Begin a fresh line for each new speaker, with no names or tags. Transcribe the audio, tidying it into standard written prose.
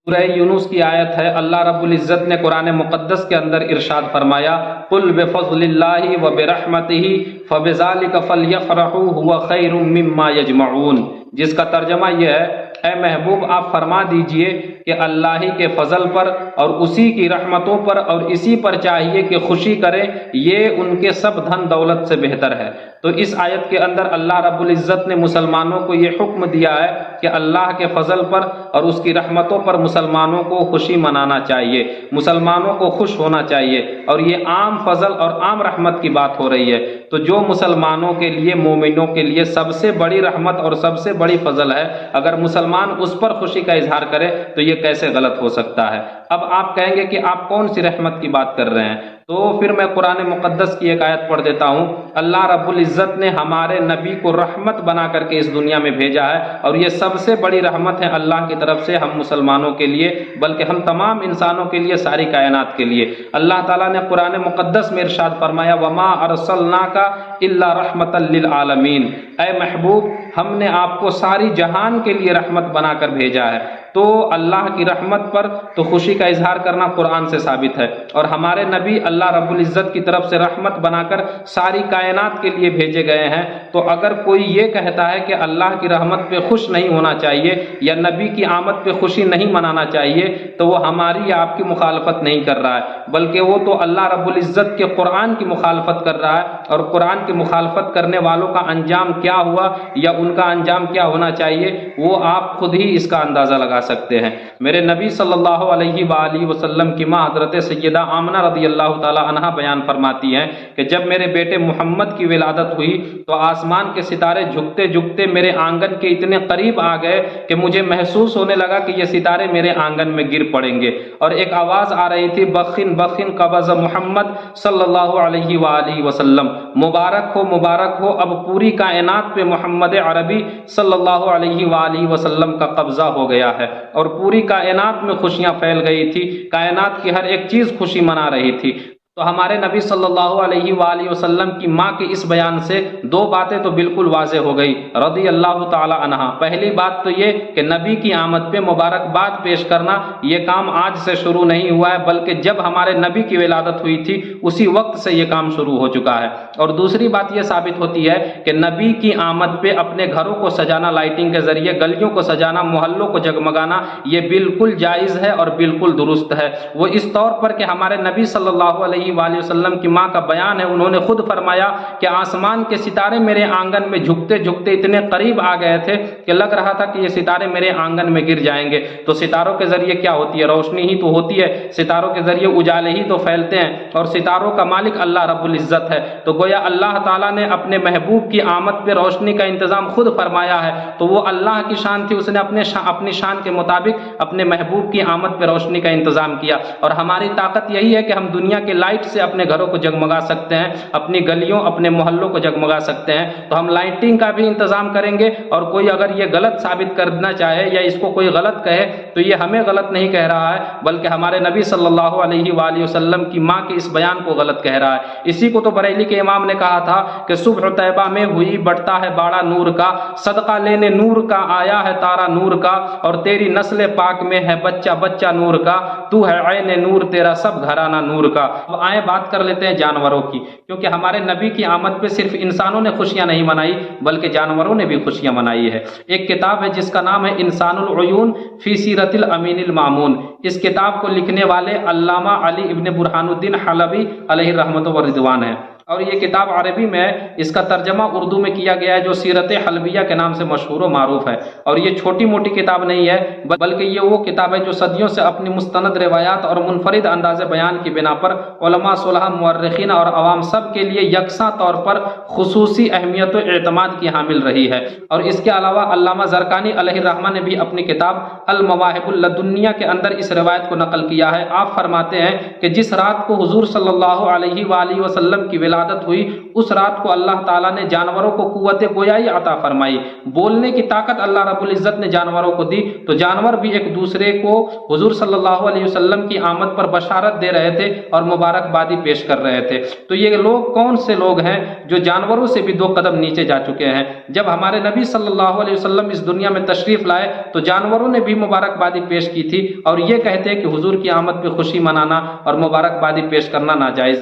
سورہ یونس کی آیت ہے، اللہ رب العزت نے قرآن مقدس کے اندر ارشاد فرمایا، قل بفضل اللہ وبرحمتہ فبذلک فلیفرحوا هو خیر مما یجمعون، جس کا ترجمہ یہ ہے، اے محبوب آپ فرما دیجئے کہ اللہ ہی کے فضل پر اور اسی کی رحمتوں پر اور اسی پر چاہیے کہ خوشی کریں، یہ ان کے سب دھن دولت سے بہتر ہے۔ تو اس آیت کے اندر اللہ رب العزت نے مسلمانوں کو یہ حکم دیا ہے کہ اللہ کے فضل پر اور اس کی رحمتوں پر مسلمانوں کو خوشی منانا چاہیے، مسلمانوں کو خوش ہونا چاہیے، اور یہ عام فضل اور عام رحمت کی بات ہو رہی ہے۔ تو جو مسلمانوں کے لیے، مومنوں کے لیے سب سے بڑی رحمت اور سب سے بڑی فضل ہے، اگر مسلمان اس پر خوشی کا اظہار کرے تو یہ کیسے غلط ہو سکتا ہے؟ اب آپ کہیں گے کہ آپ کون سی رحمت کی بات کر رہے ہیں؟ تو پھر میں قرآن مقدس کی ایک آیت پڑھ دیتا ہوں۔ اللہ رب العزت نے ہمارے نبی کو رحمت بنا کر کے اس دنیا میں بھیجا ہے، اور یہ سب سے بڑی رحمت ہے اللہ کی طرف سے ہم مسلمانوں کے لیے، بلکہ ہم تمام انسانوں کے لیے، ساری کائنات کے لیے۔ اللہ تعالیٰ نے قرآن مقدس میں ارشاد فرمایا، وَمَا أَرْسَلْنَاكَ إِلَّا رَحْمَةً لِّلْعَالَمِينَ، اے محبوب ہم نے آپ کو ساری جہان کے لیے رحمت بنا کر بھیجا ہے۔ تو اللہ کی رحمت پر تو خوشی کا اظہار کرنا قرآن سے ثابت ہے، اور ہمارے نبی اللہ رب العزت کی طرف سے رحمت بنا کر ساری کائنات کے لیے بھیجے گئے ہیں۔ تو اگر کوئی یہ کہتا ہے کہ اللہ کی رحمت پہ خوش نہیں ہونا چاہیے یا نبی کی آمد پہ خوشی نہیں منانا چاہیے، تو وہ ہماری یا آپ کی مخالفت نہیں کر رہا ہے، بلکہ وہ تو اللہ رب العزت کے قرآن کی مخالفت کر رہا ہے، اور قرآن کی مخالفت کرنے والوں کا انجام کیا ہوا یا ان کا انجام کیا ہونا چاہیے وہ آپ خود ہی اس کا اندازہ لگا سکتے ہیں۔ میرے نبی صلی اللہ علیہ وآلہ وسلم کی ماں حضرت سیدہ آمنہ رضی اللہ تعالی عنہا بیان فرماتی ہیں کہ جب میرے بیٹے محمد کی ولادت ہوئی تو آسمان کے ستارے جھکتے جھکتے میرے آنگن کے اتنے قریب آ گئے کہ مجھے محسوس ہونے لگا کہ یہ ستارے میرے آنگن میں گر پڑیں گے، اور ایک آواز آ رہی تھی، بخن بخن قبض محمد صلی اللہ علیہ وآلہ وسلم، مبارک ہو اب پوری کائنات پہ محمد عربی صلی اللہ علیہ وآلہ وسلم کا قبضہ ہو گیا ہے، اور پوری کائنات میں خوشیاں پھیل گئی تھی، کائنات کی ہر ایک چیز خوشی منا رہی تھی۔ تو ہمارے نبی صلی اللہ علیہ وآلہ وسلم کی ماں کے اس بیان سے دو باتیں تو بالکل واضح ہو گئی رضی اللہ تعالی عنہ۔ پہلی بات تو یہ کہ نبی کی آمد پہ مبارکباد پیش کرنا یہ کام آج سے شروع نہیں ہوا ہے، بلکہ جب ہمارے نبی کی ولادت ہوئی تھی اسی وقت سے یہ کام شروع ہو چکا ہے۔ اور دوسری بات یہ ثابت ہوتی ہے کہ نبی کی آمد پہ اپنے گھروں کو سجانا، لائٹنگ کے ذریعے گلیوں کو سجانا، محلوں کو جگمگانا، یہ بالکل جائز ہے اور بالکل درست ہے۔ وہ اس طور پر کہ ہمارے نبی صلی اللہ علیہ وآلہ وسلم کی ماں کا بیان ہے، انہوں نے خود فرمایا کہ آسمان کے ستارے میرے آنگن میں جھکتے جھکتے اتنے قریب آ گئے تھے کہ لگ رہا تھا کہ یہ ستارے میرے آنگن میں گر جائیں گے۔ تو ستاروں کے ذریعے کیا ہوتی ہے؟ روشنی ہی تو ہوتی ہے، ستاروں کے ذریعے اجالے ہی تو پھیلتے ہیں، اور ستاروں کا مالک اللہ رب العزت ہے۔ تو گویا اللہ تعالیٰ نے اپنے محبوب کی آمد پہ روشنی کا انتظام خود فرمایا ہے، تو وہ اللہ کی شان تھی، اس نے اپنی شان کے مطابق اپنے محبوب کی آمد پہ روشنی کا انتظام کیا۔ اور ہماری طاقت یہی ہے کہ ہم دنیا کے لائٹ سے اپنے گھروں کو جگمگا سکتے ہیں، اپنی گلیوں اپنے محلوں کو جگمگا سکتے ہیں، تو ہم لائٹنگ کا بھی انتظام کریں گے۔ اور کوئی اگر یہ غلط ثابت کرنا چاہے یا اس کو کوئی غلط کہے تو یہ ہمیں غلط نہیں کہہ رہا ہے، بلکہ ہمارے نبی صلی اللہ علیہ وآلہ وسلم کی ماں کے اس بیان کو غلط کہہ رہا ہے۔ اسی کو تو بریلی کے امام نے کہا تھا کہ صبح طیبہ میں ہوئی بڑھتا ہے باڑا نور کا، صدقہ لینے نور کا آیا ہے تارا نور کا، اور تیری نسل پاک میں ہے بچہ بچہ نور کا، تو ہے عین نور تیرا سب گھرانہ نور کا۔ اب آئیں بات کر لیتے ہیں جانوروں کی، کیونکہ ہمارے نبی کی آمد پہ صرف انسانوں نے خوشیاں نہیں منائی بلکہ جانوروں نے بھی خوشیاں منائی ہے۔ ایک کتاب ہے جس کا نام ہے انسان العیون فی سیرت الامین المامون۔ اس کتاب کو لکھنے والے علامہ علی ابن برہان الدین حلبی علیہ رحمت و رضوان ہے، اور یہ کتاب عربی میں اس کا ترجمہ اردو میں کیا گیا ہے جو سیرت حلبیہ کے نام سے مشہور و معروف ہے۔ اور یہ چھوٹی موٹی کتاب نہیں ہے بلکہ یہ وہ کتاب ہے جو صدیوں سے اپنی مستند روایات اور منفرد انداز بیان کی بنا پر علماء صلحاء مورخین اور عوام سب کے لیے یکساں طور پر خصوصی اہمیت و اعتماد کی حامل رہی ہے۔ اور اس کے علاوہ علامہ زرقانی علیہ الرحمہ نے بھی اپنی کتاب المواہب اللدنیہ کے اندر اس روایت کو نقل کیا ہے۔ آپ فرماتے ہیں کہ جس رات کو حضور صلی اللہ علیہ وآلہ وسلم کی ولادت ولادت ہوئی اس رات کو اللہ تعالیٰ نے جانوروں کو قوت گویائی عطا فرمائی، بولنے کی طاقت اللہ رب العزت نے جانوروں کو دی، تو جانور بھی ایک دوسرے کو حضور صلی اللہ علیہ وسلم کی آمد پر بشارت دے رہے تھے اور مبارکبادی پیش کر رہے تھے۔ تو یہ لوگ کون سے لوگ ہیں جو جانوروں سے بھی 2 قدم نیچے جا چکے ہیں؟ جب ہمارے نبی صلی اللہ علیہ وسلم اس دنیا میں تشریف لائے تو جانوروں نے بھی مبارکبادی پیش کی تھی، اور یہ کہتے ہیں کہ حضور کی آمد پہ خوشی منانا اور مبارکبادی پیش کرنا ناجائز